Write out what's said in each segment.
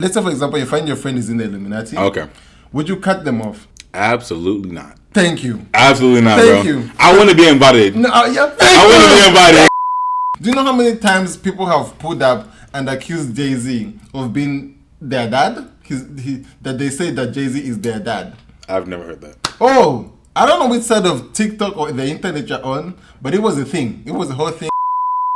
Let's say, for example, you find your friend is in the Illuminati. Okay. Would you cut them off? Absolutely not. Thank you. Absolutely not, Thank bro. you. I want to be invited. No, yeah, I want to be invited. Do you know how many times people have pulled up and accused Jay-Z of being their dad? That they say that Jay-Z is their dad. I've never heard that. Oh, I don't know which side of TikTok or the internet you're on, but it was a thing. It was a whole thing.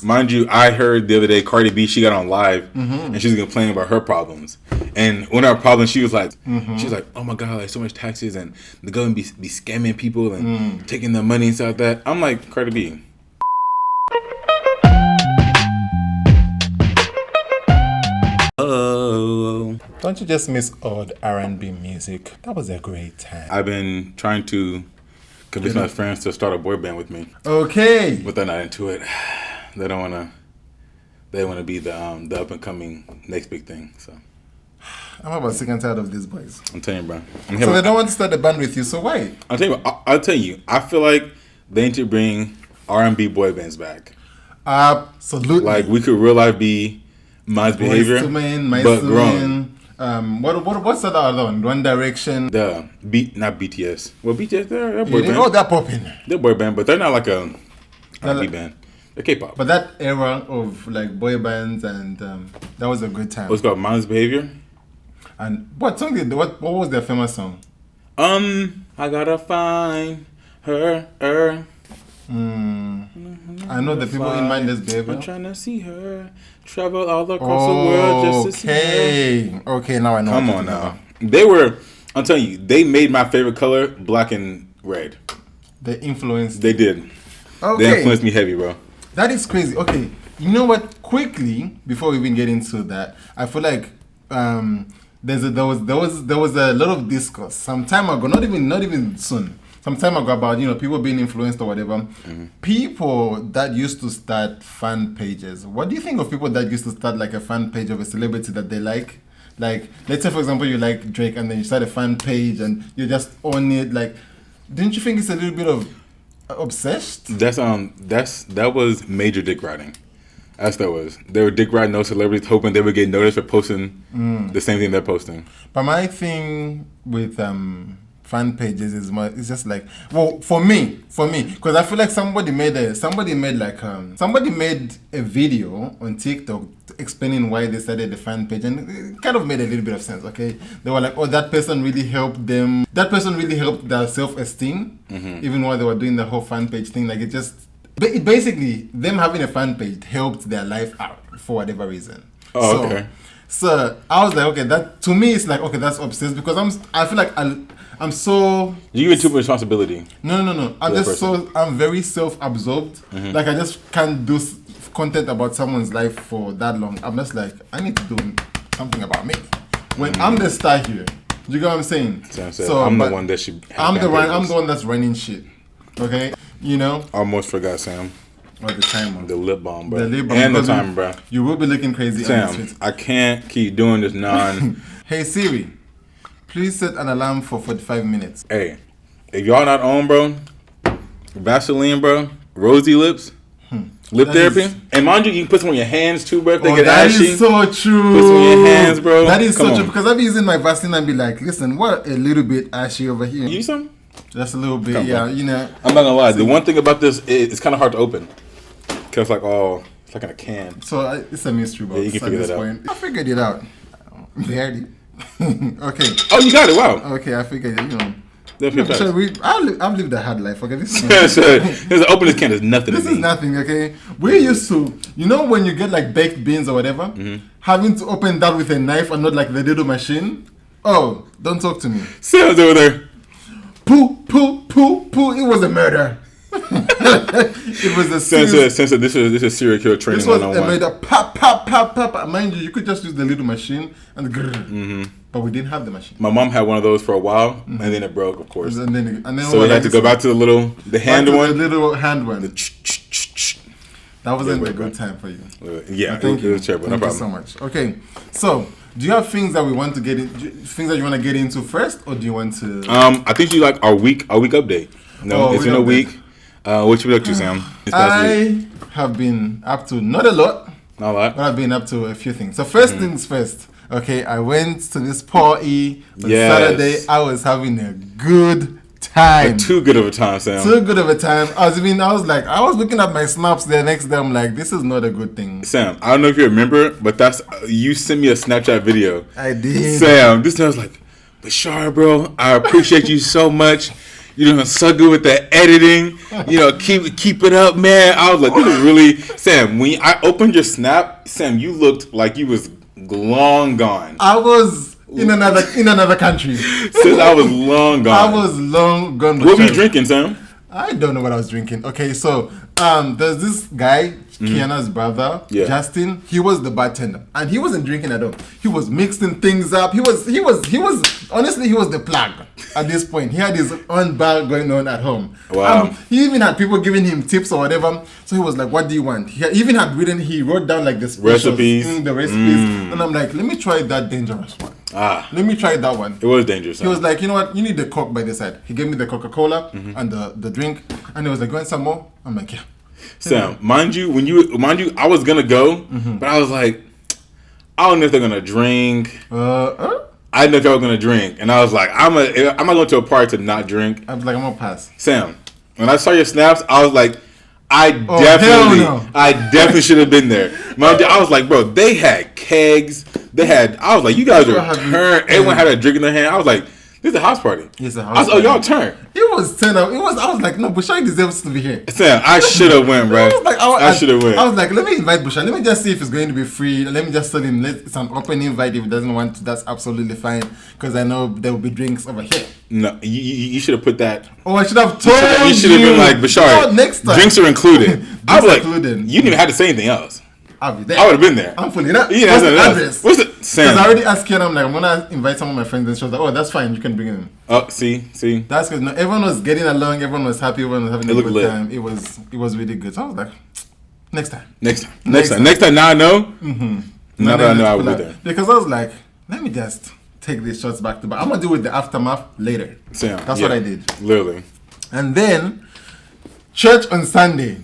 Mind you, I heard the other day Cardi B, she got on live and she was complaining about her problems. And one of her problems, she was like, oh my God, like so much taxes and the government be scamming people and taking their money and stuff like that. I'm like, Cardi B. Oh. Don't you just miss old R&B music? That was a great time. I've been trying to convince my friends to start a boy band with me. Okay. But they're not into it. They don't want to. They want to be the up and coming next big thing. So I'm about sick and tired of these boys. I'm telling you, bro. So they don't want to start a band with you. So why? I'll tell you. I feel like they need to bring R&B boy bands back. Absolutely. Like we could real life be Miles Behavior, but grown. What's the other one? One Direction. Not BTS. Well, BTS they're boy band. Oh, they're popping. They're boy band, but they're not like a R&B band. They're K-pop. But that era of like boy bands and that was a good time. What's called Miles Behavior? And what song did what was their famous song? I gotta find her. I know the people in Mindless Behavior. I'm trying to see her travel all across the world just to see her. Okay, now I know. Come on now. They were, I'm telling you, they made my favorite color black and red. They influenced. They did. Okay. They influenced me heavy, bro. That is crazy. Okay, you know what? Quickly, before we even get into that, I feel like there was a lot of discourse some time ago. Not even soon. Some time ago about people being influenced or whatever. People that used to start fan pages. What do you think of people that used to start like a fan page of a celebrity that they like? Like, let's say for example you like Drake and then you start a fan page and you just own it. Like, didn't you think it's a little bit of obsessed? That was major dick riding. That was. They were dick riding those celebrities, hoping they would get noticed for posting the same thing they're posting. But my thing with fan pages is it's just like, well, for me, because I feel like somebody made a video on TikTok explaining why they started the fan page, and it kind of made a little bit of sense. Okay, they were like, oh, that person really helped them. That person really helped their self-esteem, even while they were doing the whole fan page thing. Like it basically them having a fan page helped their life out for whatever reason. Oh, okay. So I was like, okay, that to me it's like, okay, that's obsessed because I feel like I'm so. You give too much responsibility. No. I'm very self-absorbed. Like I just can't do content about someone's life for that long. I'm just like, I need to do something about me. When I'm the star here, you get what I'm saying? So I'm the one that should. I'm the one that's running shit. Okay, Almost forgot, Sam. All the time, the lip balm, bro. The lip balm and the timer, bro. You will be looking crazy. Sam, I can't keep doing this Hey Siri, please set an alarm for 45 minutes. Hey, if y'all not on, bro, Vaseline, bro, rosy lips, lip therapy. And mind you, you can put some on your hands too, bro, if they get ashy. That is so true. Put some on your hands, bro. That is so true, because I've been using my Vaseline and be like, listen, what a little bit ashy over here. You use some? Just a little bit, I'm not gonna lie. The one thing about this, it's kind of hard to open. Cause it's like in a can. So it's a mystery box. Yeah, you can figure that out. I figured it out. Barely. Okay. Oh, you got it. Wow. Okay, I figured it. I've lived a hard life. Okay, this is open this can. There's nothing. This is nothing. Okay, we used to, when you get like baked beans or whatever, having to open that with a knife and not like the little machine. Oh, don't talk to me. Sam's over there. Poo. It was a murder. It was a serious. Since this is serial killer training. This was a murder. Pop. Mind you could just use the little machine and but we didn't have the machine. My mom had one of those for a while, and then it broke, of course. And then so we had to go back to the hand one. The little hand one. That wasn't a good time for you. Yeah, thank you. It was terrible. No problem. Thank you so much. Okay, so do you have things that we want to get in? Things that you want to get into first, or do you want to? I think you like our week update. No, it's been a week. What you been up to, Sam? I have been up to not a lot, but I've been up to a few things. So first things first. Okay, I went to this party on Yes. Saturday. I was having a good time. Like, too good of a time, Sam. Too good of a time. I was looking at my snaps the next day. I'm like, this is not a good thing. Sam, I don't know if you remember, but you sent me a Snapchat video. I did. Sam, this time I was like, Bashar, bro, I appreciate you so much. You're doing so good with the editing. You know, keep it up, man. I was like, this is really Sam. When I opened your snap, Sam, you looked like you was long gone. I was in another country. Since I was long gone. I was long gone. What were you drinking, Sam? I don't know what I was drinking. Okay, so there's this guy, Kiana's brother, Justin. He was the bartender, and he wasn't drinking at all. He was mixing things up. He was honestly, he was the plug at this point. He had his own bar going on at home. Wow. He even had people giving him tips or whatever. So he was like, "What do you want?" He wrote down like the recipes, the recipes, and I'm like, "Let me try that dangerous one." Let me try that one. It was dangerous. He was like, you know what? You need the Coke by the side. He gave me the Coca-Cola and the drink, and he was like, "You want some more?" I'm like, "Yeah." Sam, mind you, I was gonna go, but I was like, I don't know if they're gonna drink. I didn't know if y'all were gonna drink, and I was like, I'm not going to a party to not drink. I was like, I'm gonna pass. Sam, when I saw your snaps, I was like, I definitely should have been there. Mind you, I was like, bro, they had kegs. I was like, you guys are turned. Everyone had a drink in their hand. I was like, this is a house party. It's a house party. Oh, y'all turn. It was 10. I was like, no, Bushai deserves to be here. Sam, I should have went, bro. I should have went. I was like, let me invite Bushai. Let me just see if it's going to be free. Let me just tell him it's an open invite. If he doesn't want to, that's absolutely fine. Because I know there will be drinks over here. No, you should have put that. Oh, I should have told you. You should have been like, Bashar, next time. Drinks are included. I was like, included. You didn't even have to say anything else. I'll be there. I would have been there. I'm fully there. Yeah, what's the address? What's it? Sam. Because I already asked Kiana, I'm like, I'm going to invite some of my friends. And she was like, oh, that's fine. You can bring them. Oh, see. That's because everyone was getting along. Everyone was happy. Everyone was having a good time. It was really good. So I was like, next time. Next time. Now I know. Now that I know, I will be there. Because I was like, let me just take these shots back to back. I'm going to deal with the aftermath later. Sam, that's what I did. Literally. And then, church on Sunday.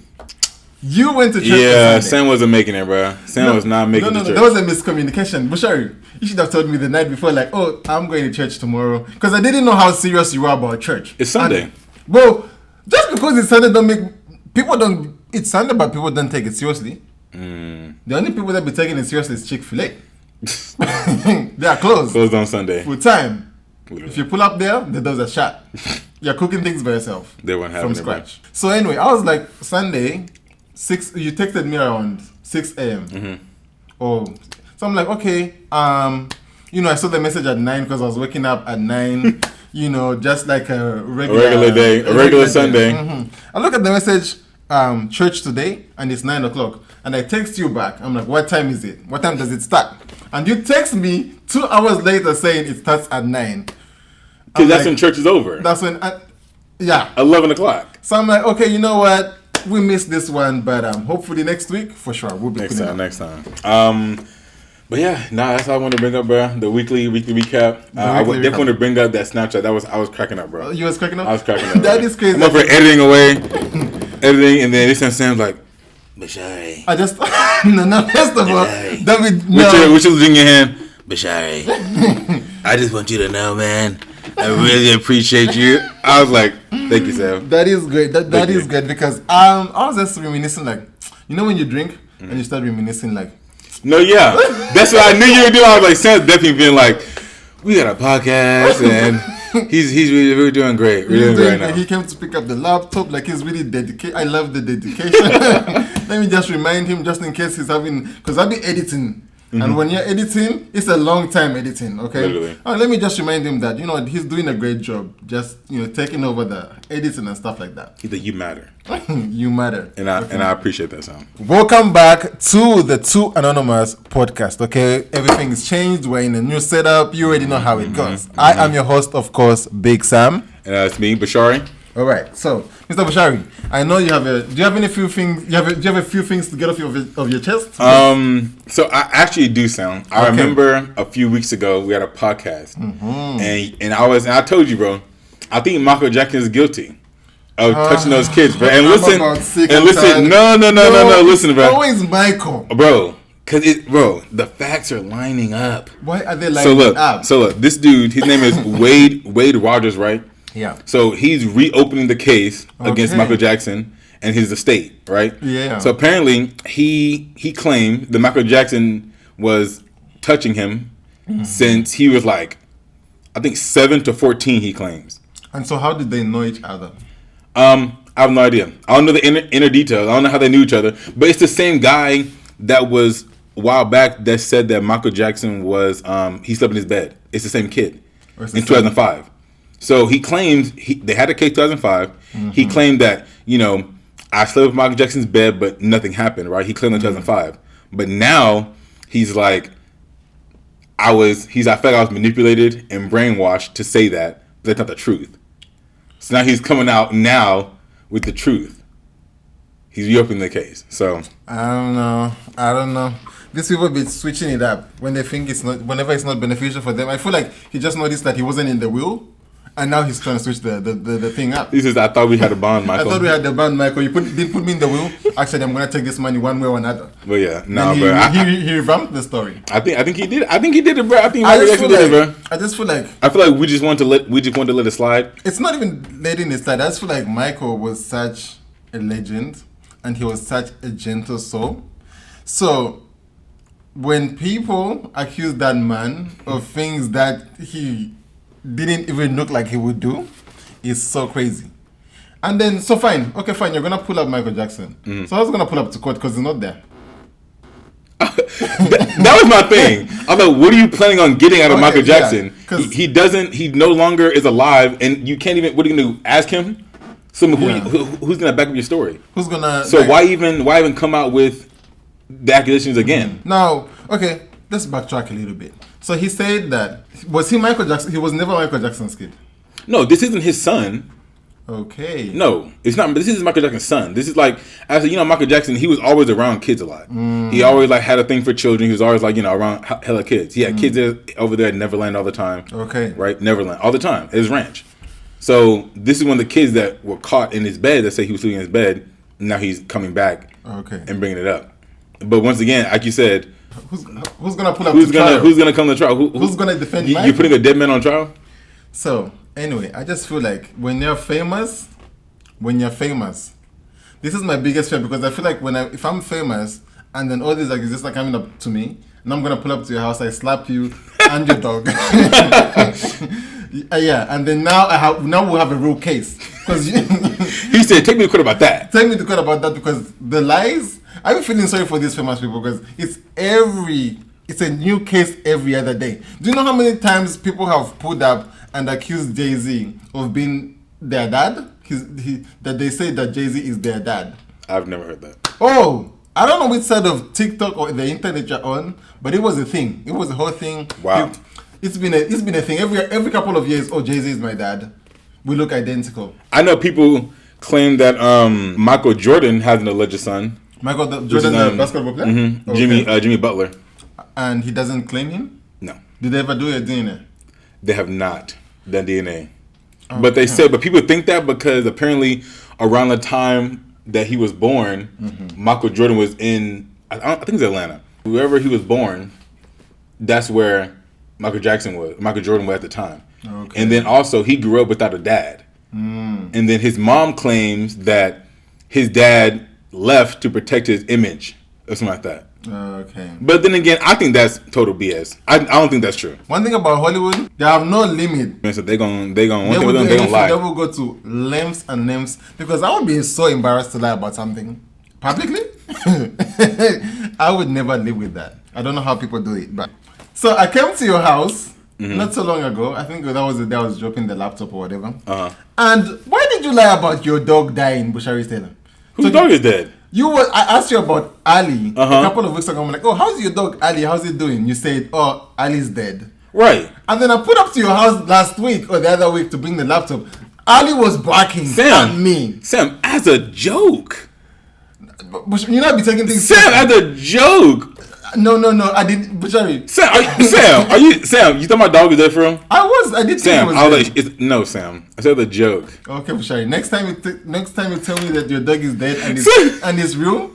You went to church on Sunday. Sam wasn't making it, bro. Sam was not making it to church. There was a miscommunication. Bushari, you should have told me the night before, like, oh, I'm going to church tomorrow. Because I didn't know how serious you were about church. It's Sunday. Bro, just because it's Sunday it's Sunday, but people don't take it seriously. The only people that be taking it seriously is Chick-fil-A. They are closed. Closed on Sunday. Full time. Literally. If you pull up there, the doors are shut. You're cooking things by yourself. They weren't having from scratch. So anyway, I was like, Sunday, 6, you texted me around 6 a.m. Oh, so I'm like, okay, I saw the message at 9 because I was waking up at 9, just like a regular day, a regular Sunday. I look at the message, church today, and it's 9 o'clock. And I text you back. I'm like, what time is it? What time does it start? And you text me 2 hours later saying it starts at 9. Because that's when church is over. That's when, 11 o'clock. So I'm like, okay, you know what? We missed this one, but hopefully next week, for sure, we'll be next time. But yeah, that's all I want to bring up, bro. The weekly recap. I definitely want to bring up that Snapchat. I was cracking up, bro. You was cracking up? I was cracking up. That is crazy. I'm up for editing away. Editing, and then this time Sam's like, Bashari. I just, first of all, David, Which is in your hand? Bashari. I just want you to know, man, I really appreciate you. I was like, thank you, Sam. That is great. That is good because I was just reminiscing, like, when you drink and you start reminiscing, like. No, yeah. That's what I knew you would do. I was like, Sam's definitely being like, we got a podcast and he's really doing great. Really doing great now. He came to pick up the laptop, like he's really dedicated. I love the dedication. Let me just remind him just in case he's having, because I'll be editing. And when you're editing, it's a long time editing, okay? Literally. Let me just remind him that, he's doing a great job. Just, taking over the editing and stuff like that. He's like, you matter. You matter. And I appreciate that, Sam. Welcome back to the Two Anonymous podcast, okay? Everything's changed. We're in a new setup. You already know how it goes. I am your host, of course, Big Sam. And it's me, Bashari. All right, so Mr. Bashari, I know you have do you have any few things? Do you have a few things to get off your chest? So I actually do, Sam. I remember a few weeks ago we had a podcast, and I told you, bro. I think Michael Jackson is guilty of touching those kids, bro. And listen, no, listen, bro. Always Michael, bro. Cause the facts are lining up. Why are they lining up? So look, this dude, his name is Wade Rogers, right? Yeah. So he's reopening the case against Michael Jackson and his estate, right? Yeah. So apparently he claimed that Michael Jackson was touching him since he was like, I think 7 to 14. He claims. And so, how did they know each other? I have no idea. I don't know the inner details. I don't know how they knew each other. But it's the same guy that was a while back that said that Michael Jackson was he slept in his bed. It's the same kid in 2005. So he claimed they had a case 2005. He claimed that I slept with Michael Jackson's bed, but nothing happened. Right? He claimed in 2005. But now he's like, I felt like I was manipulated and brainwashed to say that, but that's not the truth. So now he's coming out now with the truth. He's reopening the case. So I don't know. These people be switching it up when they think whenever it's not beneficial for them. I feel like he just noticed that he wasn't in the will, and now he's trying to switch the thing up. I thought we had a bond, Michael. I thought we had the bond, Michael. You didn't put me in the will. Actually, I'm gonna take this money one way or another. But yeah, he revamped the story. I think he did. I think he did it, bro. I think Michael Jackson did it, bro. I just feel like we just want to let it slide. It's not even letting it slide. I just feel like Michael was such a legend, and he was such a gentle soul. So when people accuse that man of things that he didn't even look like he would do, it's so crazy. And then, so fine, you're gonna pull up Michael Jackson. So I was gonna pull up to court because he's not there. that was my thing. I was like, what are you planning on getting out of Michael Jackson? Yeah, he no longer is alive, and you can't even, what are you gonna do, ask him? Who's gonna back up your story? Who's gonna? So why even come out with the accusations again? Now, let's backtrack a little bit. So he said that, was he Michael Jackson? He was never Michael Jackson's kid. No, this isn't his son. Okay. No, it's not. This is Michael Jackson's son. This is like, Michael Jackson, he was always around kids a lot. He always had a thing for children. He was always around hella kids. He had kids over there at Neverland all the time. Okay. Right? Neverland all the time. At his ranch. So this is one of the kids that were caught in his bed that said he was sleeping in his bed. And now he's coming back and bringing it up. But once again, like you said, who's gonna pull up to trial? Who's gonna come to trial? Who's gonna defend Michael? You're putting a dead man on trial? So anyway, I just feel like when you're famous, this is my biggest fear, because I feel like if I'm famous and then all these accusations are coming up to me, and I'm gonna pull up to your house, I slap you and your dog. Yeah, and then now we'll have a real case. Because he said, "Take me to court about that." Take me to court about that, because the lies. I'm feeling sorry for these famous people, because it's a new case every other day. Do you know how many times people have pulled up and accused Jay-Z of being their dad? That they say that Jay-Z is their dad. I've never heard that. Oh, I don't know which side of TikTok or the internet you're on, but it was a thing. It was a whole thing. Wow. It's been a thing every couple of years. Oh, Jay-Z is my dad. We look identical. I know people claim that Michael Jordan has an alleged son. Michael Jordan, the basketball player? Mm-hmm. Okay. Jimmy Butler. And he doesn't claim him? No. Did they ever do a DNA? They have not done DNA. Okay. But they said, but people think that because apparently around the time that he was born, Michael Jordan was in, I think it's Atlanta. Wherever he was born, that's where Michael Jordan was at the time. Okay. And then also he grew up without a dad. And then his mom claims that his dad left to protect his image or something like that. Okay. But then again, I think that's total BS. I don't think that's true. One thing about Hollywood, they have no limit. So they're gonna lie. They will go to lengths and lengths, because I would be so embarrassed to lie about something publicly. I would never live with that. I don't know how people do it, but so I came to your house not so long ago. I think that was the day I was dropping the laptop or whatever. And why did you lie about your dog dying, Bushari Taylor? Whose dog is dead? I asked you about Ali a couple of weeks ago. I'm like, oh, how's your dog Ali? How's he doing? You said, oh, Ali's dead. Right. And then I put up to your house last week or the other week to bring the laptop. Ali was barking at me. Sam, as a joke. But you not be taking things. Sam, as a joke. No, I didn't. Bushari. Sam, you thought my dog was dead for him? I did. Sam, I was like, no, Sam. I said the joke. Okay, Bushari. Next time you tell me that your dog is dead and it's real,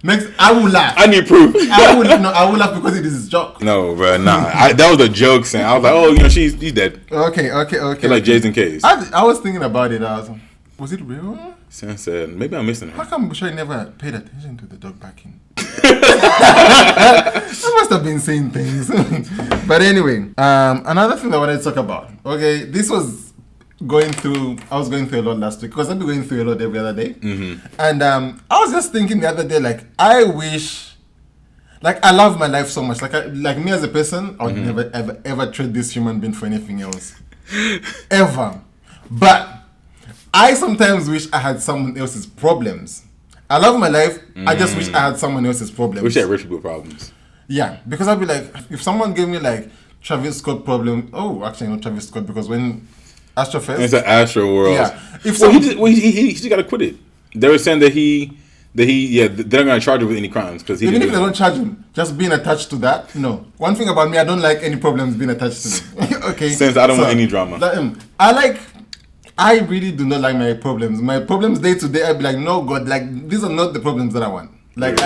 I will laugh. I need proof. I will laugh because it is a joke. No, bro, nah. That was a joke, Sam. I was like, oh, she's dead. Okay. They're like Jason Case. I was thinking about it. Was it real? Sam said, maybe I'm missing her. How come Bushra never paid attention to the dog barking? I must have been saying things. But anyway, another thing that I wanted to talk about. Okay, this was I was going through a lot last week because I've been going through a lot every other day. Mm-hmm. And I was just thinking the other day, like, I wish, like, I love my life so much. Like me as a person, I would never, ever trade this human being for anything else. Ever. But I sometimes wish I had someone else's problems. I love my life. I just wish I had someone else's problems. Wish I had rich people problems. Yeah, because I'd be like, if someone gave me like Travis Scott problem, actually not Travis Scott because when Astro Fest, it's an Astro World. Yeah, he just got to quit it. They were saying that they're not gonna charge him with any crimes because even if they don't charge him, just being attached to that. No, one thing about me, I don't like any problems being attached to me. Okay, since I don't want any drama. I really do not like my problems. My problems day to day, I'd be like, no, God, like, these are not the problems that I want. Like,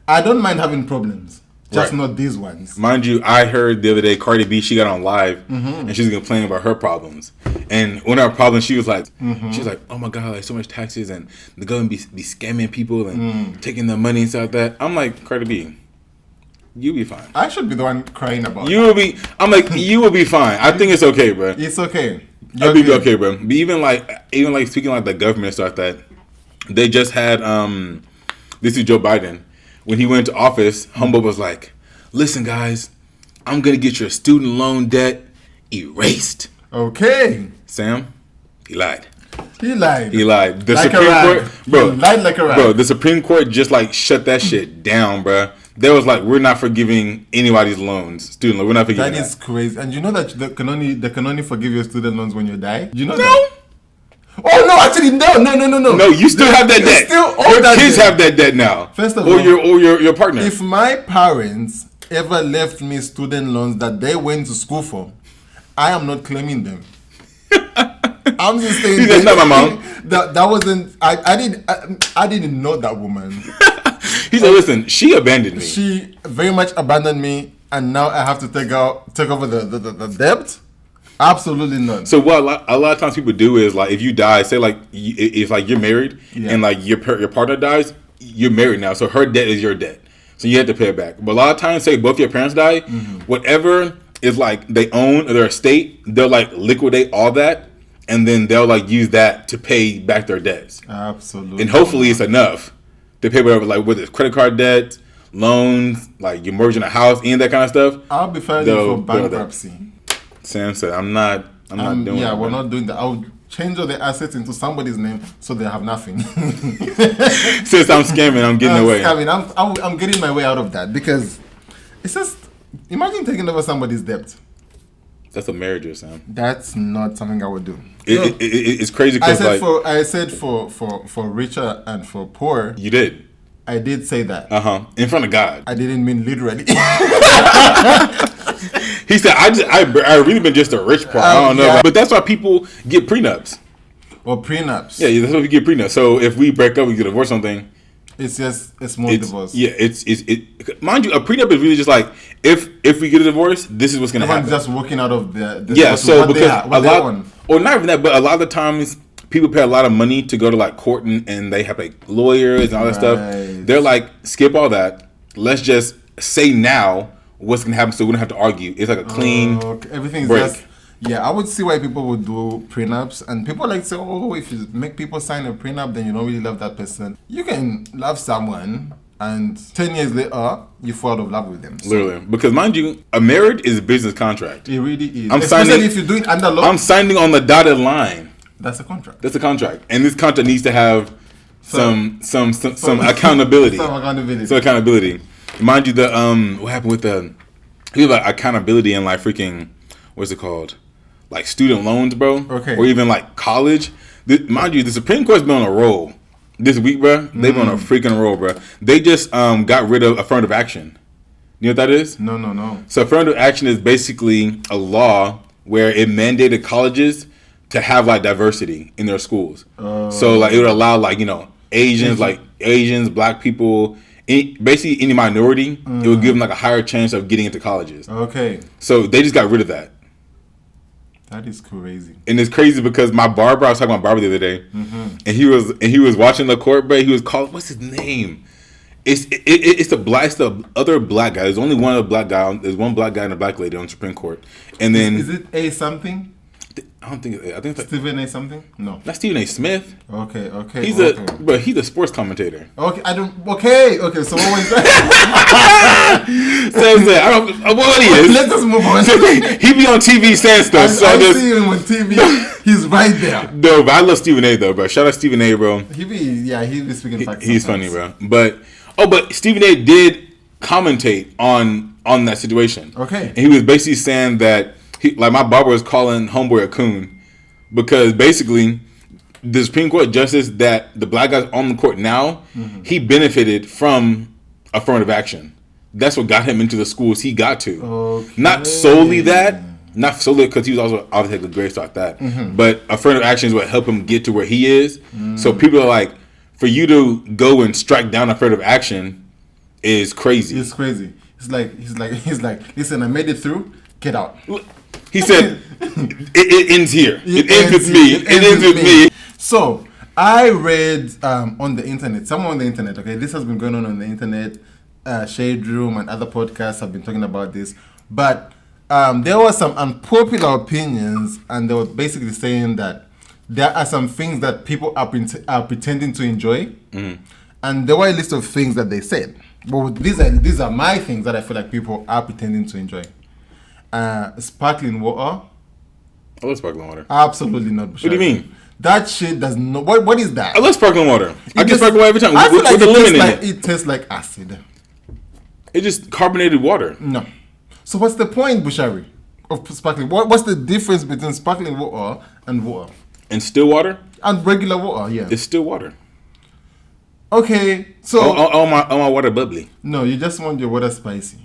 I don't mind having problems, just not these ones. Mind you, I heard the other day, Cardi B, she got on live, and she was complaining about her problems. And one of her problems, she was like, oh my God, like, so much taxes, and the government be scamming people and taking their money and stuff like that. I'm like, Cardi B, you'll be fine. I should be the one crying about it. I'm like, you will be fine. I think it's okay, bro. It's okay. I'll be okay, bro. But even like speaking like the government and stuff like that, they just had this is Joe Biden. When he went to office, Humble was like, listen guys, I'm gonna get your student loan debt erased. Okay. Sam, he lied. He lied. The like Supreme Court, bro. He lied like a rat. Bro, the Supreme Court just like shut that shit down, bro. They was like, we're not forgiving anybody's loans, student loan. We're not forgiving that. That is crazy. And you know that they can only forgive your student loans when you die? You know no. that? Oh, no, actually, no. No, you still have that debt. Your kids have that debt now. First of all, your partner. If my parents ever left me student loans that they went to school for, I am not claiming them. I'm just saying. That's not my mom. That wasn't. I didn't know that woman. He said, listen, she abandoned me. She very much abandoned me, and now I have to take over the debt? Absolutely not. So what a lot of times people do is, like, if you die, say, like, if, like, you're married, and, like, your partner dies, you're married now, so her debt is your debt. So you have to pay it back. But a lot of times, say both your parents die, whatever is, like, they own or their estate, they'll, like, liquidate all that, and then they'll, like, use that to pay back their debts. Absolutely. And hopefully it's enough to pay whatever, like, whether it's credit card debt, loans, like, you're mortgaging a house, and that kind of stuff. I'll be filing for bankruptcy. Sam said, I'm not doing that. Yeah, we're not doing that. I'll change all the assets into somebody's name so they have nothing. Since I'm scamming, I'm getting away. I'm getting my way out of that because it's just, imagine taking over somebody's debt. That's a marriage, Sam. That's not something I would do. It's crazy because I said for richer and for poor. You did. I did say that. In front of God. I didn't mean literally. He said, I really been just a rich part. I don't know. Yeah. But that's why people get prenups. Or prenups. Yeah, that's why we get prenups. So if we break up, we get divorced something. It's just a small divorce. Yeah, mind you, a prenup is really just like, if we get a divorce, this is what's going to happen. Just walking out of the yeah, so because a lot, or not even that, but a lot of the times, people pay a lot of money to go to like court and they have like lawyers and all that stuff. They're like, skip all that. Let's just say now what's going to happen so we don't have to argue. It's like a clean everything's break. Just, yeah, I would see why people would do prenups. And people like say, oh, if you make people sign a prenup, then you don't really love that person. You can love someone and 10 years later, you fall out of love with them. So, literally. Because mind you, a marriage is a business contract. It really is. Especially if you do it under law. I'm signing on the dotted line. That's a contract. That's a contract. And this contract needs to have some accountability. Some accountability. Mind you, the what happened with the like accountability and like freaking what's it called? Like student loans, bro. Okay. Or even like college. Mind you, the Supreme Court's been on a roll this week, bro. They've been on a freaking roll, bro. They just got rid of affirmative action. You know what that is? No. So affirmative action is basically a law where it mandated colleges to have like diversity in their schools. So like it would allow like, you know, Asians, like Asians, black people, basically any minority, it would give them like a higher chance of getting into colleges. Okay. So they just got rid of that. That is crazy. And it's crazy because my barber, I was talking about barber the other day, and he was watching the court, but he was calling, what's his name? It's the other black guy. There's only one other black guy. There's one black guy and a black lady on the Supreme Court. And then is it A something? I don't think. I think it's Stephen A. something. No, not Stephen A. Smith. Okay. He's a sports commentator. Okay, I don't. Okay. So what was that? I don't know what he is. Let's just move on. He be on TV saying stuff. I see him on TV. He's right there. No, but I love Stephen A. though, bro. Shout out Stephen A. bro. He be speaking facts. He's funny, bro. But Stephen A. did commentate on that situation. Okay, and he was basically saying that. Like my barber was calling homeboy a coon because basically the Supreme Court justice that the black guy's on the court now, he benefited from affirmative action. That's what got him into the schools he got to. Okay. Not solely because he was also obviously had the grades like that, but affirmative action is what helped him get to where he is. So people are like, for you to go and strike down affirmative action is crazy. It's crazy. He's like, listen, I made it through. Get out. He said, it ends here. It ends with me. It ends with me. So, I read on the internet, somewhere on the internet, okay, this has been going on the internet, Shade Room and other podcasts have been talking about this, but there were some unpopular opinions, and they were basically saying that there are some things that people are pretending to enjoy, and there were a list of things that they said. But these are my things that I feel like people are pretending to enjoy. Sparkling water. I love sparkling water. Absolutely not. What do you mean? That shit does not. What is that? I love sparkling water. I get sparkling water every time. I feel like with the lemon in it. It tastes like acid. It's just carbonated water. No. So what's the point, Bushari, of sparkling? What's the difference between sparkling water and water? And still water? And regular water, yeah. It's still water. Okay, so all my water bubbly. No, you just want your water spicy.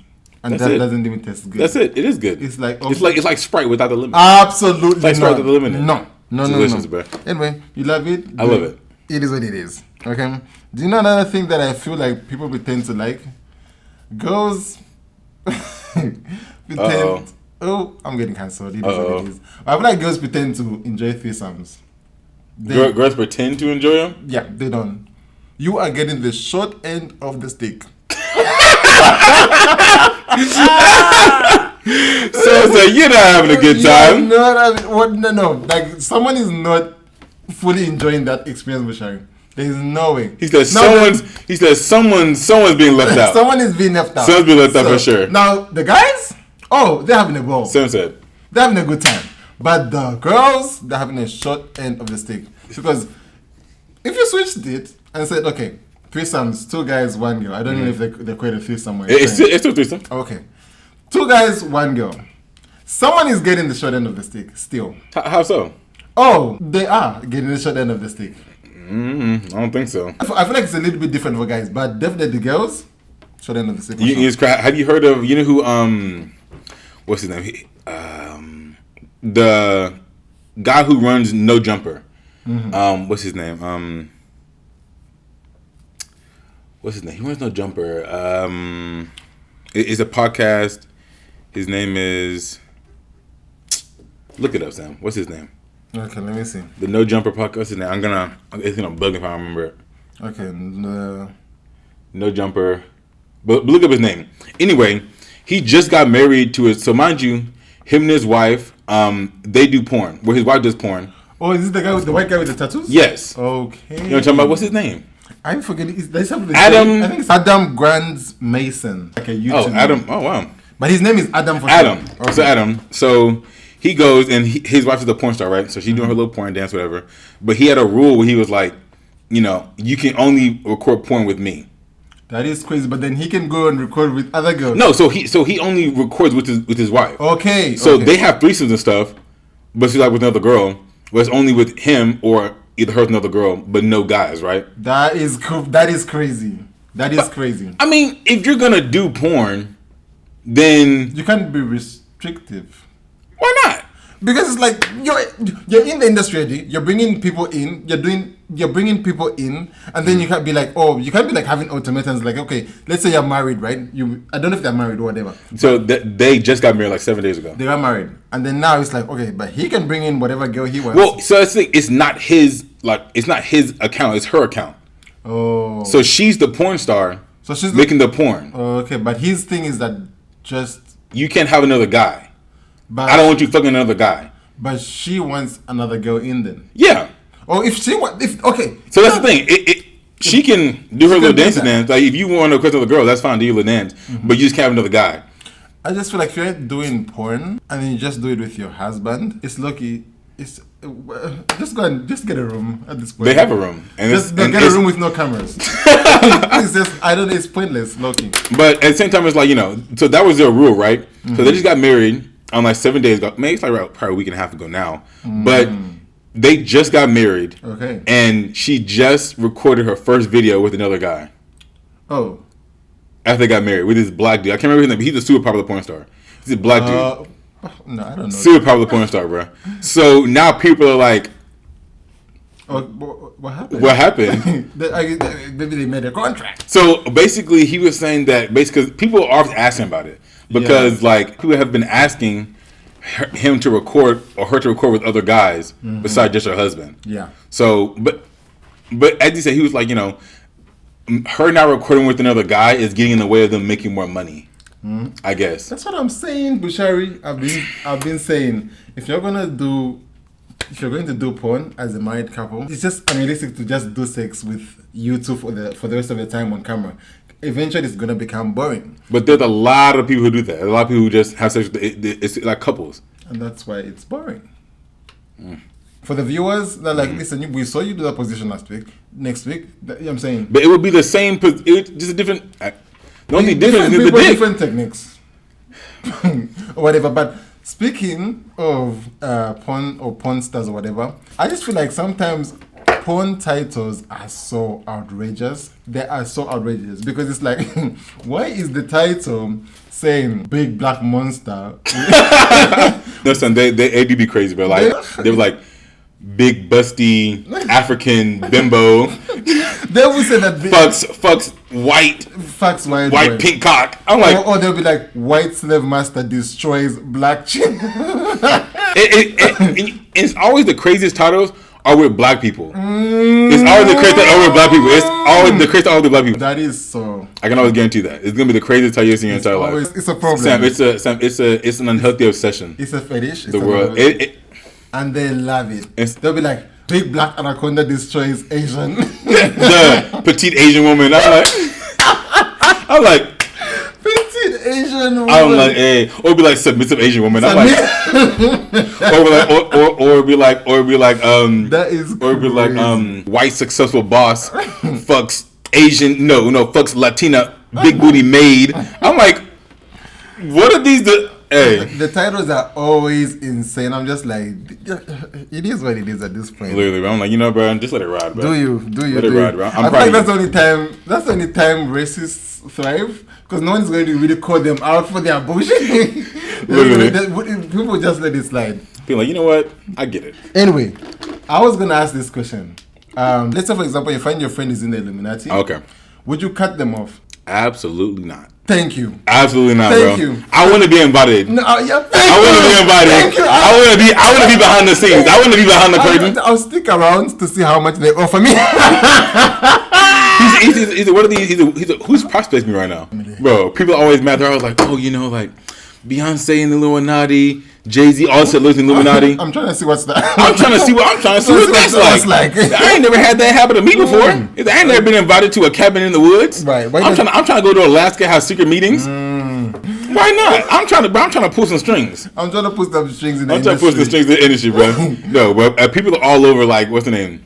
And That's that it. doesn't even taste good. That's it. It is good. It's like it's like Sprite without the lemon. Absolutely it's like Sprite without the lemon. No. Delicious, bro. Anyway, you love it. I love it. It is what it is. Okay. Do you know another thing that I feel like people pretend to like? Girls pretend. Oh, I'm getting cancelled. It is what it is. I feel like girls pretend to enjoy threesomes. Girls pretend to enjoy them? Yeah, they don't. You are getting the short end of the stick. So you're not having a good time. No. Like someone is not fully enjoying that experience with sharing. There is no way. He says someone's being left out. Someone is being left out. Someone's being left out for sure. Now the guys, they're having a ball. Sam said they're having a good time. But the girls, they're having a short end of the stick. Because if you switched it and said, okay, threesomes, 2 guys, 1 girl. I don't know if they create a threesome. It's still threesome. Okay. 2 guys, 1 girl. Someone is getting the short end of the stick still. How so? Oh, they are getting the short end of the stick. I don't think so. I feel like it's a little bit different for guys, but definitely the girls, short end of the stick. Have you heard of, you know who, what's his name? The guy who runs No Jumper. What's his name? What's his name? He runs No Jumper. It's a podcast. His name is... Look it up, Sam. What's his name? Okay, let me see. The No Jumper podcast. What's his name? It's gonna bug if I remember it. Okay. No Jumper. But look up his name. Anyway, he just got married to his... So mind you, him and his wife, they do porn. Where his wife does porn. Oh, is this the white guy with the tattoos? Yes. Okay. You know what I'm talking about? What's his name? I'm forgetting. Adam. I think it's Adam Grant Mason. Like a YouTube. Oh, Adam. Oh, wow. But his name is Adam for Adam. sure. Okay. So Adam. So he goes and his wife is a porn star, right? So she's doing her little porn dance, whatever. But he had a rule where he was like, you can only record porn with me. That is crazy. But then he can go and record with other girls. No, so he only records with his wife. Okay. So they have threesomes and stuff, but she's like with another girl. But it's only with him or either her with another girl, but no guys, right? That is crazy. That is crazy. I mean, if you're gonna do porn, then you can't be restrictive. Why not? Because it's like you're in the industry already. You're bringing people in. You're bringing people in, and then you can't be like, oh, you can't be like having ultimatums. Like, okay, let's say you're married, right? I don't know if they're married or whatever. So they just got married like 7 days ago. They got married, and then now it's like, okay, but he can bring in whatever girl he wants. Well, so it's not his account. It's her account. Oh. So she's the porn star. So she's making the porn. Oh, okay, but his thing is that you can't have another guy. But I don't want you fucking another guy. But she wants another girl in then. Yeah. Or if she wants, okay. So that's the thing. She can do her little dance. Like if you want to request another girl, that's fine. Do your little dance. Mm-hmm. But you just can't have another guy. I just feel like if you're doing porn and then you just do it with your husband, it's lucky. It's just go and just get a room at this point. They have a room, and just get a room with no cameras. It's just it's pointless, lucky. But at the same time, it's like so that was their rule, right? Mm-hmm. So they just got married on like 7 days ago. Maybe it's like probably a week and a half ago now. Mm. But they just got married. Okay. And she just recorded her first video with another guy. Oh. After they got married with this black dude. I can't remember his name, but he's a super popular porn star. He's a black dude. No, I don't know. Super popular porn star, bro. So now people are like, what happened? What happened? Maybe they made a contract. So basically, he was saying that because people are always asking about it. Because like people have been asking him to record or her to record with other guys besides just her husband. Yeah. So, but as you said, he was like, her now recording with another guy is getting in the way of them making more money. I guess that's what I'm saying, Bushari. I've been saying if you're going to do porn as a married couple, it's just unrealistic to just do sex with you two for the rest of the time on camera. Eventually, it's gonna become boring. But there's a lot of people who do that. A lot of people who just have sex with it's like couples, and that's why it's boring. For the viewers, they're like, listen, we saw you do that position last week. Next week, you know what I'm saying. But it would be the same. Just a different. The only difference is the dick. Different techniques, or whatever. But speaking of porn or porn stars or whatever, I just feel like sometimes porn titles are so outrageous. They are so outrageous because it's like, why is the title saying "Big Black Monster"? No, son, they do be crazy, but like they were like big busty African bimbo. They will say that fucks white pink cock. I'm like, or they'll be like white slave master destroys black chick. It's always the craziest titles are with black people. It's always the craziest are with black people. It's always the craziest are with black people. That is so. I can always guarantee that it's gonna be the craziest title you've seen in your entire life. It's a problem. Sam, it's an unhealthy obsession. It's a fetish. The world. And they love it. They'll be like, big black anaconda destroys Asian. The petite Asian woman. I'm like, petite Asian woman. I'm like, hey, or be like submissive Asian woman. I'm like, or be like, that is, or be like, white successful boss fucks Asian, no, fucks Latina big booty maid. I'm like, what are these? Hey. The titles are always insane. I'm just like, it is what it is at this point. Literally, bro. I'm like, bro, just let it ride, bro. Do you? Let it ride, bro. I feel like that's the only time racists thrive, because no one's going to really call them out for their bullshit. People just let it slide. Feel like, you know what? I get it. Anyway, I was going to ask this question. Let's say, for example, you find your friend is in the Illuminati. Okay. Would you cut them off? Absolutely not. Thank you. Absolutely not, Thank bro. you. I want to be invited. No, yeah, I want to be invited. Thank you. I want to be behind the scenes. I want to be behind the curtain. I'll stick around to see how much they offer me. Who's prospecting me right now, bro? People are always mad. They're always like, like Beyonce and the Illuminati, Jay-Z also lives in Illuminati. I'm trying to see what's that. I'm trying to see what that's like. I ain't never had that happen to me before. I ain't never been invited to a cabin in the woods. Right. I'm trying to go to Alaska, have secret meetings. Why not? I'm trying to pull some strings. I'm trying to put some strings in the industry. I'm trying to put some strings in the industry, bro. No, but people are all over, like, what's the name?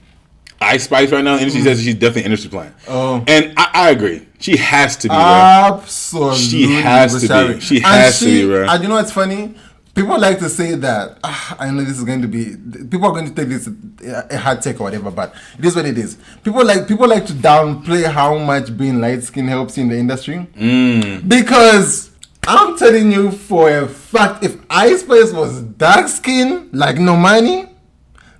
Ice Spice right now. The industry says she's definitely an industry plant. Oh. And I agree. She has to be, bro. Absolutely. She has to be. She has to be, bro. And you know what's funny? People like to say that, I know this is going to be, people are going to take this a hard take or whatever, but it is what it is. People like to downplay how much being light skinned helps in the industry. Because I'm telling you for a fact, if Ice Spice was dark skinned like Normani,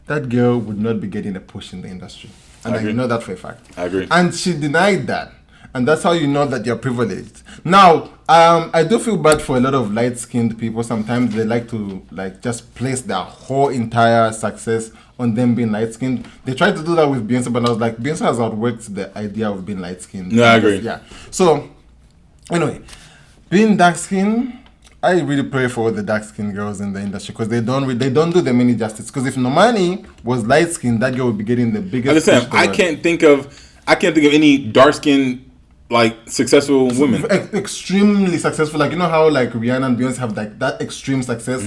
that girl would not be getting a push in the industry. And I know that for a fact. I agree. And she denied that. And that's how you know that you're privileged. Now, I do feel bad for a lot of light-skinned people. Sometimes they like to just place their whole entire success on them being light-skinned. They tried to do that with Beyonce, but I was like, Beyonce has outworked the idea of being light-skinned. No, I agree. Yeah. So, anyway, being dark-skinned, I really pray for the dark-skinned girls in the industry because they don't do them any justice. Because if Normani was light-skinned, that girl would be getting the biggest. Understand? I can't think of any dark-skinned successful women. Extremely successful, like you know how like Rihanna and Beyonce have like that extreme success.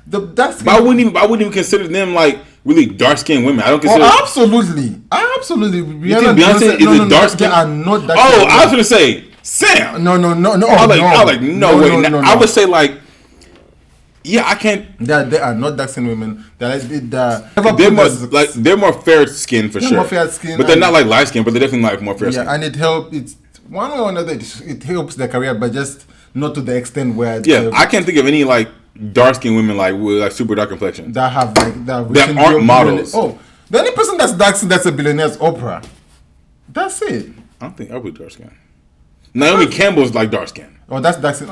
But I wouldn't even consider them like really dark-skinned women. I don't consider. Oh, absolutely. Rihanna and Beyonce is a dark-skinned? They are not that. Oh, I was gonna say Sam. No. I would say like. Yeah, I can't. They are not dark-skinned women. They're more fair-skinned for sure. More fair-skinned, but they're not like light-skinned. But they're definitely like more fair-skinned. Yeah, and it helps. It's one way or another. It helps their career, but just not to the extent where. Yeah, I can't think of any like dark-skinned women like with like super dark complexion that have like that aren't models. Oh, the only person that's dark-skinned that's a billionaire is Oprah. That's it. I don't think Oprah's dark-skinned. Naomi Campbell's like dark-skinned. Oh, that's dark-skinned.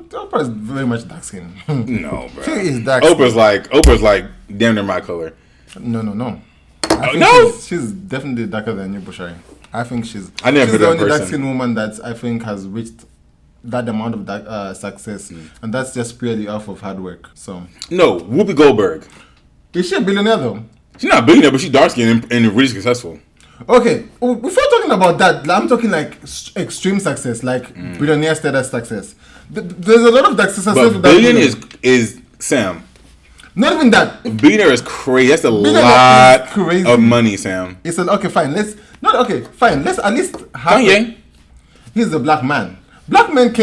Oprah is very much dark skinned. No, bro. She is dark. Oprah's like damn near my color. No. She's definitely darker than you, Bushari. I think she's. I never she's met the that only person. dark skinned woman that I think has reached that amount of success, and that's just purely off of hard work. So. No, Whoopi Goldberg. Is she a billionaire though? She's not a billionaire, but she's dark skinned and really successful. Okay, before talking about that, I'm talking like extreme success, like billionaire status success. There's a lot of that success. But billion is Sam. Not even that. Billionaire is crazy. That's a lot of money, Sam. It's okay. Fine. Let's at least have. Kanye. He's a black man. Black men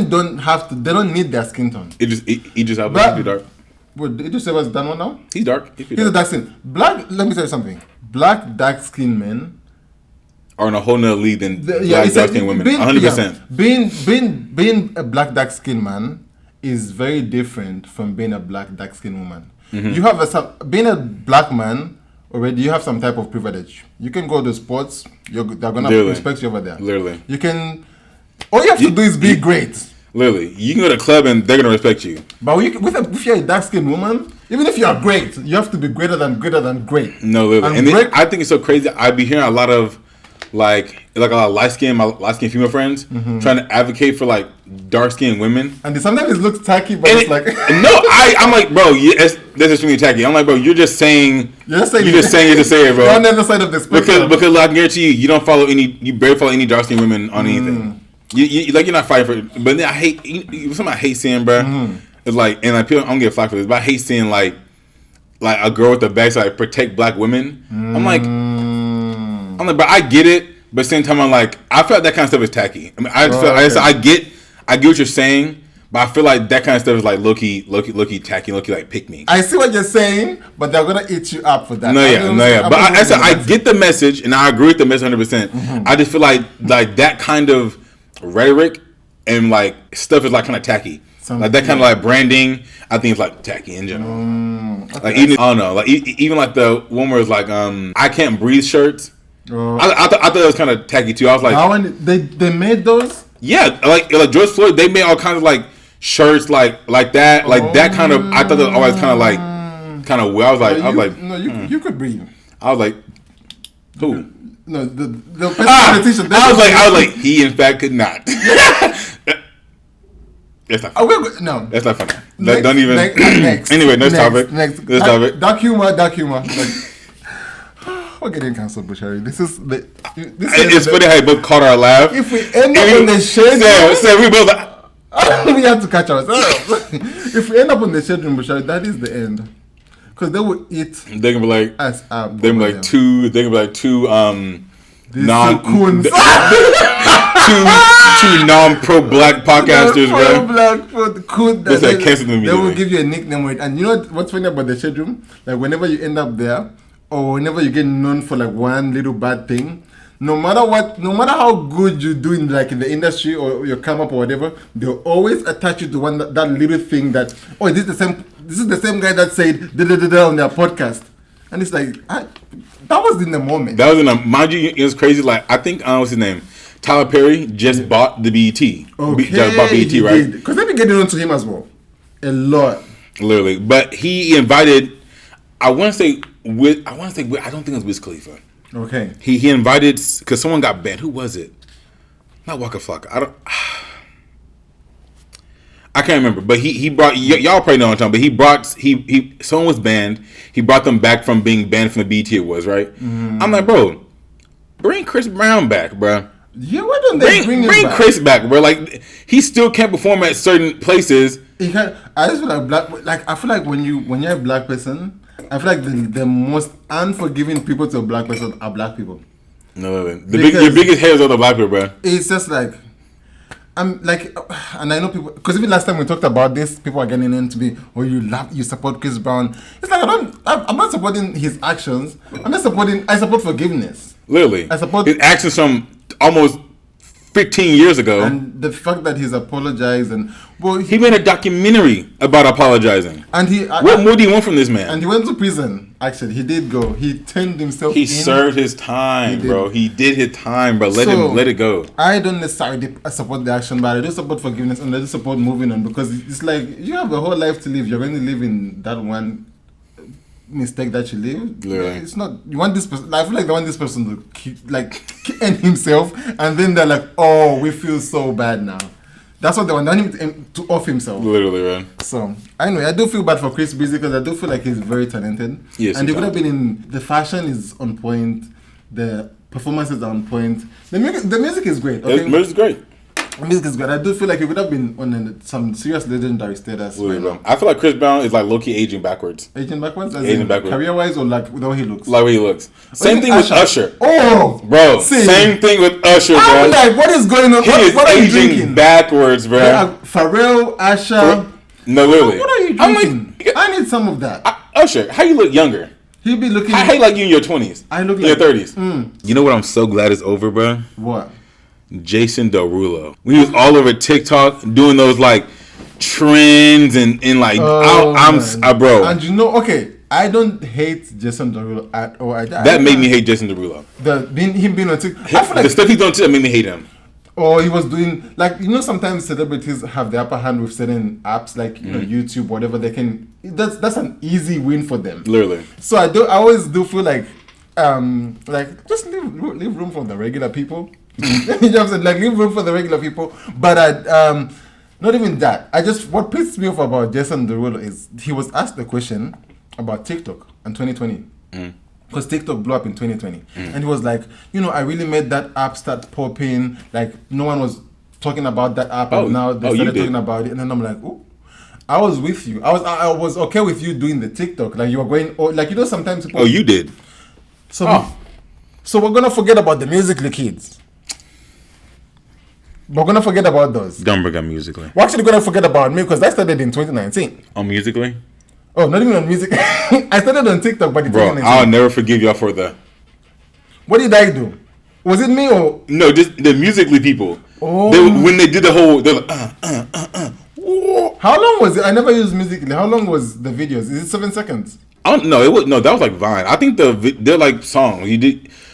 don't have to. They don't need their skin tone. He just happens to be dark. What did you say was done one now? He's dark. He's a dark skin. Black. Let me tell you something. Black dark skinned men are in a whole nother league than black dark skinned women. 100%. Being a black dark skinned man is very different from being a black dark skinned woman. You have being a black man already. You have some type of privilege. You can go to sports. They're gonna respect you over there. Literally. You can. All you have to do is be great. Literally, you can go to a club and they're gonna respect you. But if you're a dark skinned woman, even if you are great, you have to be greater than great. No, literally, and I think it's so crazy. I be hearing a lot of like a lot of light skinned female friends trying to advocate for like dark skinned women. And sometimes it looks tacky, but it's like I'm like, bro, that's extremely tacky. I'm like, bro, you're just saying it, bro. You're on the other side of the spectrum. Because I guarantee you barely follow any dark skinned women on anything. You're not fighting for it. But then something I hate seeing, bro. It's like, and people, I don't get flack for this, but I hate seeing like a girl with a bag to like protect black women. I'm like, but I get it, but at the same time, I'm like, I feel like that kind of stuff is tacky. I mean, I get what you're saying, but I feel like that kind of stuff is like low key tacky, low key like pick me. I see what you're saying, but they're gonna eat you up for that. No, yeah. But I get the message, and I agree with the message 100%. I just feel like that kind of rhetoric and like stuff is like kind of tacky. Like that kind of like branding, I think it's like tacky in general. Okay. Like even I don't know, like even like the one where it's like I can't breathe shirts. I thought it was kind of tacky too. I was like, how they made those? Yeah, like George Floyd, they made all kinds of like shirts like that, like that kind of. I thought that was always kind of weird. I was like, you could breathe. I was like, who? No, the politician. I was like, he in fact could not. That's not funny. No. That's not funny. Don't even. Next. Anyway, next topic. Next topic. Dark humor. We're getting cancelled, Bushari. It's funny how you both caught our laugh. If we end up on the shade room, we both. we have to catch ourselves. If we end up on the shade room, Bushari, that is the end. Because they will eat. They're gonna be like. They're gonna be like two. They're gonna be like two. Two non-pro black podcasters, bro. They will give you a nickname with, and you know what's funny about the schedule? Like whenever you end up there, or whenever you get known for like one little bad thing, no matter what, no matter how good you do in like in the industry or you come up or whatever, they'll always attach you to one that little thing that this is the same guy that said da da da da on their podcast, and it's like that was in the moment. That was in a mind you, it was crazy. Like I think what's his name, Tyler Perry just bought the BET. Okay, just bought BET, right? Because they've been getting onto him as well, a lot. Literally, but he invited. I want to say I don't think it was Wiz Khalifa. Okay. He invited because someone got banned. Who was it? Not Waka Flocka. I can't remember. But he brought y'all probably know what I'm talking. But he brought someone was banned. He brought them back from being banned from the BET Awards, right? I'm like, bro, bring Chris Brown back, bro. Yeah, why don't they bring back? Chris back, bro? Like he still can't perform at certain places. I just feel like I feel like when you're a black person, I feel like the most unforgiving people to a black person are black people. No, your biggest haters are the black people, bro. It's just like I'm like, and I know people because even last time we talked about this, people are getting into me. Oh, you support Chris Brown. It's like I'm not supporting his actions. I support forgiveness. Literally, I support his actions from almost 15 years ago, and the fact that he's apologized and he made a documentary about apologizing. And what more do you want from this man? And he went to prison. Actually, he did go. He turned himself. He served his time, bro. He did his time, bro. Let it go. I don't necessarily support the action, but I do support forgiveness and I do support moving on because it's like you have a whole life to live. You're going to live in that one mistake that you live. Literally. It's not you want this person. I feel like they want this person to end himself, and then they're like, "Oh, we feel so bad now." That's what they want him to off himself. Literally, man. So anyway, I do feel bad for Chris Breezy because I do feel like he's very talented. Yes, and he could have been in the fashion is on point, the performances are on point. The music is great. Okay? The music is great. The music is good. I do feel like he would have been on some serious legendary status. Right, I feel like Chris Brown is like low-key aging backwards. Aging backwards? Career-wise or like the way he looks? Like the way he looks. Same thing with Usher. Oh! Bro, same thing with Usher, bro. I'm like, what is going on? He is what are you aging drinking? backwards, bro. Pharrell, Usher. No, literally. What are you drinking? I need some of that. Usher, how you look younger? He'll be looking... How you like you in your 20s? I look in like... your 30s. You know what I'm so glad is over, bro? What? Jason Derulo. We was all over TikTok doing those like trends and like bro. And you know, okay, I don't hate Jason Derulo at all. That made me hate Jason Derulo. Him being on TikTok. I feel like the stuff he's doing TikTok made me hate him. Or he was doing like sometimes celebrities have the upper hand with certain apps like YouTube, whatever they can. That's an easy win for them. Literally. So I always do feel like just leave room for the regular people. You know what I'm saying? Like leave room for the regular people. But not even that. What pisses me off about Jason Derulo is he was asked the question about TikTok in 2020. Because TikTok blew up in 2020. And he was like, I really made that app start popping. Like no one was talking about that app and now they started talking about it. And then I'm like, oh, I was with you. I was okay with you doing the TikTok. Like you were going sometimes people... Oh, you did. So we're gonna forget about the Musical.ly kids. We're gonna forget about those. Don't bring up Musical.ly. We're actually gonna forget about me because I started in 2019. On Musical.ly? Oh, not even on music. I started on TikTok, but in 2019. I'll never forgive y'all for the... What did I do? Was it me or... No, just the Musical.ly people. Oh. When they did the whole... They're like, How long was it? I never used Musical.ly. How long was the videos? Is it 7 seconds? I don't know. No, that was like Vine. I think they're like songs.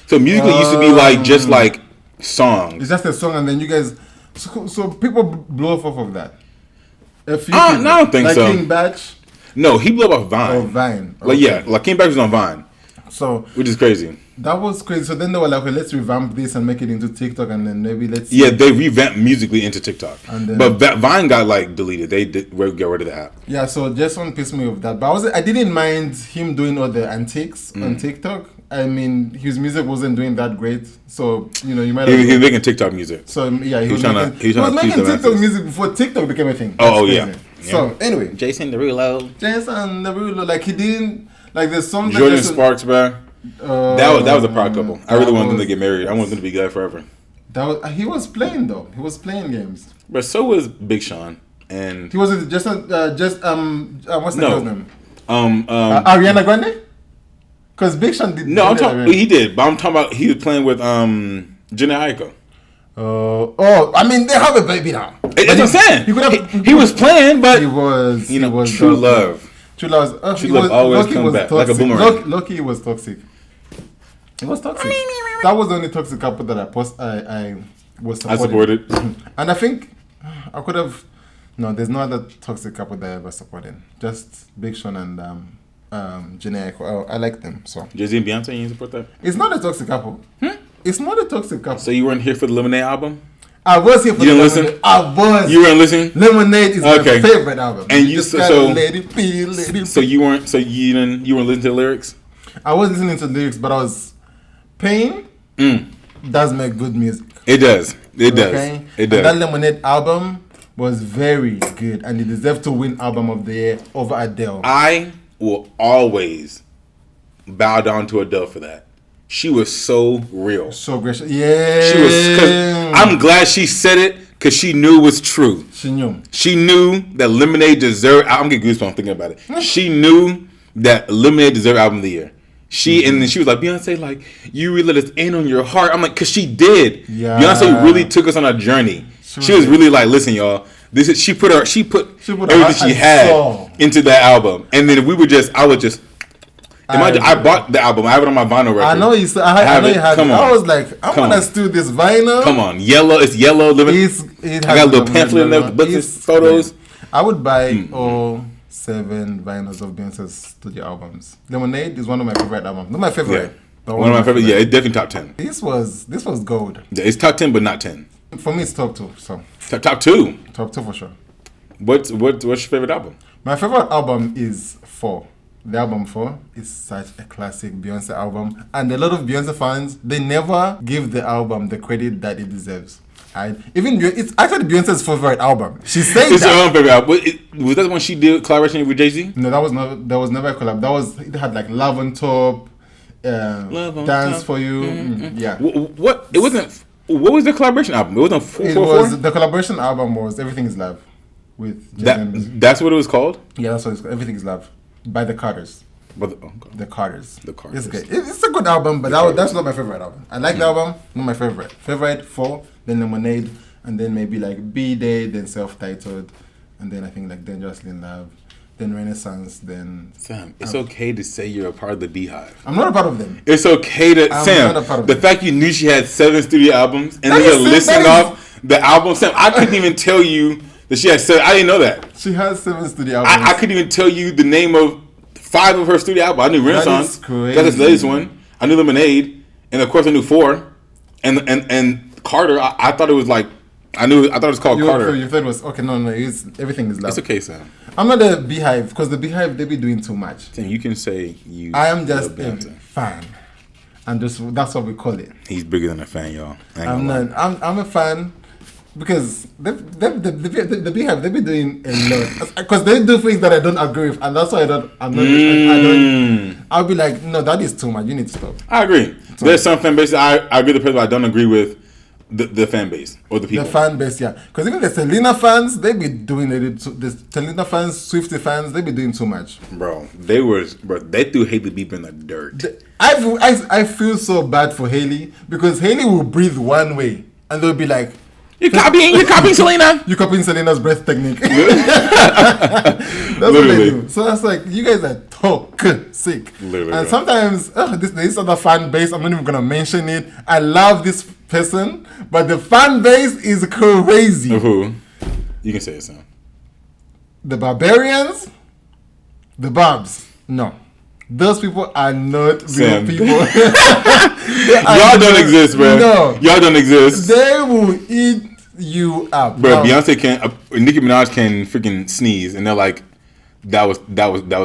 So Musical.ly used to be like just like songs. It's just a song and then you guys... So people blow off of that? A few I people. don't think so. Like King Batch? No, he blew up off Vine. Oh, Vine. Okay. Like King Batch was on Vine. So... Which is crazy. That was crazy. So then they were like, okay, let's revamp this and make it into TikTok and then maybe let's... Yeah, they revamped Musical.ly into TikTok. And then, but Vine got like deleted. They did get rid of the app. Yeah, so Jason pissed me off that. But I didn't mind him doing all the antics on TikTok. I mean, his music wasn't doing that great. So, you might have... He was making TikTok music. So, yeah, he was making TikTok music before TikTok became a thing. Oh, yeah. So, anyway. Jason Derulo. Like, he didn't... Like, the song Jordan Sparks, bro. That was a proud couple. I really wanted them to get married. I wanted them to be together forever. He was playing, though. He was playing games. But so was Big Sean. And... He was what's the girl's name? Ariana Ariana Grande? Because Big Sean did. No, I'm talking. He did, but I'm talking about he was playing with Janae Aiko. I mean, they have a baby now. That's what I'm saying. He was playing, but he was true love. True love. True love always comes back like a boomerang. Loki was toxic. It was toxic. That was the only toxic couple that I was supporting. I supported. And I think I could have. No, there's no other toxic couple that I ever supported. Just Big Sean and Janae Aiko. I like them. So Jay-Z and Beyonce, you support that? It's not a toxic couple. It's not a toxic couple. So you weren't here for the Lemonade album? I was here for you the didn't Lemonade. listen? I was. You weren't listening? Lemonade is my favorite album. And you let it be, you weren't listening to the lyrics? I was listening to the lyrics, but I was Pain does make good music. It does. It does. Okay? It does. And that Lemonade album was very good, and it deserved to win Album of the Year over Adele. I will always bow down to Adele for that. She was so real. So gracious. Yeah. She was. Cause I'm glad she said it because she knew it was true. She knew. She knew that Lemonade deserved. I'm getting goosebumps thinking about it. She knew that Lemonade deserved Album of the Year. And then she was like, Beyonce, like, you really let us in on your heart. I'm like, because she did. Yeah. Beyonce really took us on a journey. She was really like, listen, y'all. She put everything she had into that album. And then I bought the album. I have it on my vinyl record. I know you had it. I was like, I'm gonna steal this vinyl. Come on, yellow. It's yellow. I got a little pamphlet in there with photos. I would buy all 7 vinyls of Beyonce's studio albums. Lemonade is one of my favorite albums. Not my favorite. Yeah. One of my favorite. Yeah, it's definitely top 10. This was gold. Yeah, it's top 10, but not 10. For me, it's top 2. So top 2. Top 2 for sure. What's your favorite album? My favorite album is 4. The album 4 is such a classic Beyonce album, and a lot of Beyonce fans, they never give the album the credit that it deserves. It's actually Beyonce's favorite album. She said it's her own favorite album. Was that when she did collaboration with Jay-Z? No, that was never a collab. It had like Love on Top, Dance top. For You. Yeah. What? It wasn't. What was the collaboration album? It wasn't 444? The collaboration album was Everything Is Love with Jay-Z. That's what it was called? Yeah, that's what it's called. Everything Is Love by the Carters. The Carters. It's good. It's a good album, but that's not my favorite album. I like the album, not my favorite. Favorite 4, then Lemonade, and then maybe like B-Day, then Self-Titled, and then I think like Dangerously in Love, then Renaissance, then... Sam, it's okay to say you're a part of the Beehive. I'm not a part of them. It's okay to... Sam, the fact you knew she had 7 studio albums, and then you're listing off the album. Sam, I couldn't even tell you that she had 7... I didn't know that. She has 7 studio albums. I couldn't even tell you the name of 5 of her studio albums. I knew Renaissance. That's his latest one. I knew Lemonade, and of course I knew 4, and Carter. I thought it was like I thought it was called Carter. You thought it was okay? No, Everything Is Love. It's okay, Sam. I'm not a Beehive because the Beehive they be doing too much. Sam, you can say you. I am just a fan, and that's what we call it. He's bigger than a fan, y'all. I'm not. I'm a fan. Because the Beehive, they be doing a lot. Because they do things that I don't agree with, and that's why I'll be like, no, that is too much. You need to stop. I agree. There's some fan base I agree with the person, but I don't agree with the fan base or the people. The fan base, yeah. Because even the Selena fans, they be doing it. The Selena fans, Swiftie fans, they be doing too much. Bro, they threw Hailey Bieber in the dirt. I feel so bad for Hailey because Hailey will breathe one way, and they'll be like, You're copying Selena. You're copying Selena's breath technique. That's what they do. So that's like, you guys are toxic. Literally. And sometimes, this other fan base, I'm not even going to mention it. I love this person, but the fan base is crazy. Who? You can say it, Sam. The Barbarians, the Barbs. No. Those people are not real people. Y'all don't exist, bro. No. Y'all don't exist. They will eat you up. Bro, Beyonce Nicki Minaj can freaking sneeze, and they're like, that was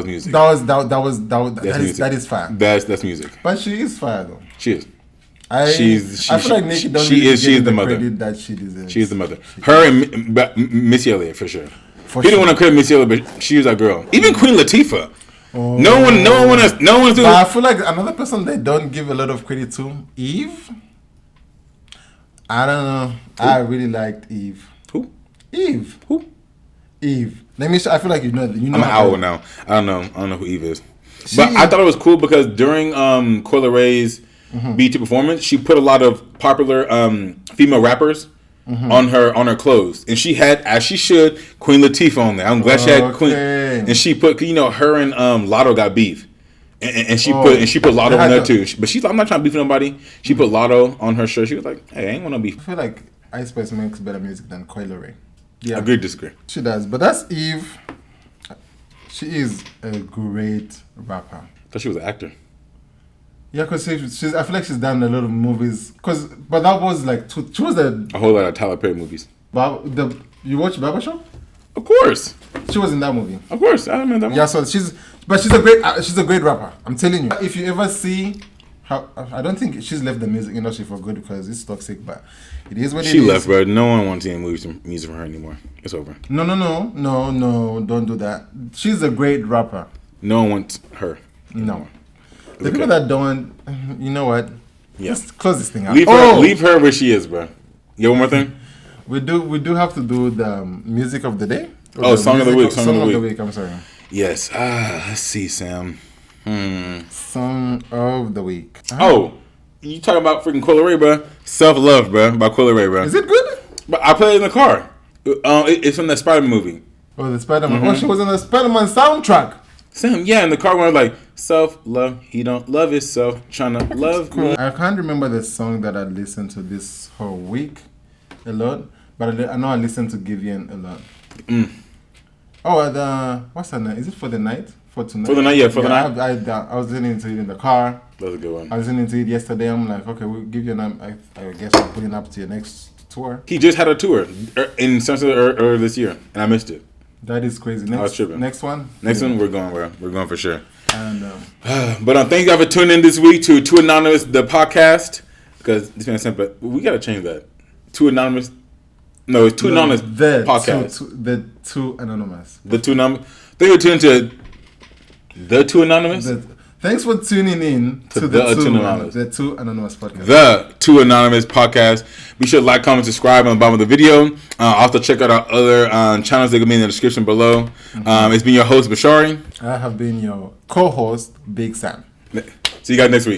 music. That is fire. That's music. But she is fire though. She is. I feel like Nicki don't she is the mother. Credit that she deserves. She is the mother. Her and Missy Elliott for sure. He didn't want to credit Missy Elliott, but she was that girl. Even Queen Latifah. Oh. No one's doing. But I feel like another person they don't give a lot of credit to, Eve. I don't know. Who? I really liked Eve. Who? Eve. Who? Eve. Let me. I feel like you know. I'm an owl now. I don't know who Eve is. But I thought it was cool because during Coyle Ray's BT performance, she put a lot of popular female rappers on her clothes, and she had, as she should, Queen Latifah on there. I'm glad she had Queen, and she put, her and Lotto got beef, and she put Lotto on there too. But I'm not trying to beef with nobody. She put Lotto on her shirt. She was like, hey, I ain't want to beef. I feel like Ice Spice makes better music than Coyle Ray. Yeah, agree, disagree. She does, but that's Eve. She is a great rapper. I thought she was an actor. Yeah, because I feel like she's done a lot of movies. But that was like she was a whole lot of Tyler Perry movies. You watch Barbershop? Of course. She was in that movie. Of course, I remember that movie. Yeah, so she's a great rapper. I'm telling you. If you ever see how, I don't think she's left the music industry for good because it's toxic, but it is what it is. She left, bro. No one wants any music from her anymore. It's over. No, don't do that. She's a great rapper. No one wants her anymore. No. The people that don't, you know what? Yeah. Let's close this thing out. Leave her where she is, bro. You got one more thing? We do have to do the music of the day. Song of the week. Song of the week. I'm sorry. Yes. Let's see, Sam. Song of the week. Oh, you talking about freaking Coyle Ray, bro? Self Love, bro, by Coyle Ray, bro. Is it good? But I played it in the car. It's from the Spider-Man movie. Oh, the Spider-Man. Oh, she was on the Spider-Man soundtrack. Sam, yeah, in the car when I was like, self love, he don't love himself, trying to love me. I can't remember the song that I listened to this whole week a lot, but I know I listened to Givian a lot. Oh, what's her name? Is it For the Night? For Tonight? For the Night, yeah, For the Night. I was listening to it in the car. That was a good one. I was listening to it yesterday. I'm like, okay, we'll give you a name. I guess we're putting up to your next tour. He just had a tour in Sunset earlier this year, and I missed it. That is crazy. I was tripping. Next one? Next one, we're going, bro. We're going for sure. And but thank you guys for tuning in this week to Too Anonymous, the podcast. Because it's been simple, but we got to change that. Too Anonymous. No, it's Too Anonymous podcast. The Too Anonymous. The Too Anonymous. Thank you for tuning to The Too Anonymous. Thanks for tuning in to the Too Anonymous podcast. The Too Anonymous podcast. Be sure to like, comment, subscribe on the bottom of the video. Also check out our other channels that will be in the description below. It's been your host, Bashari. I have been your co-host, Big Sam. See you guys next week.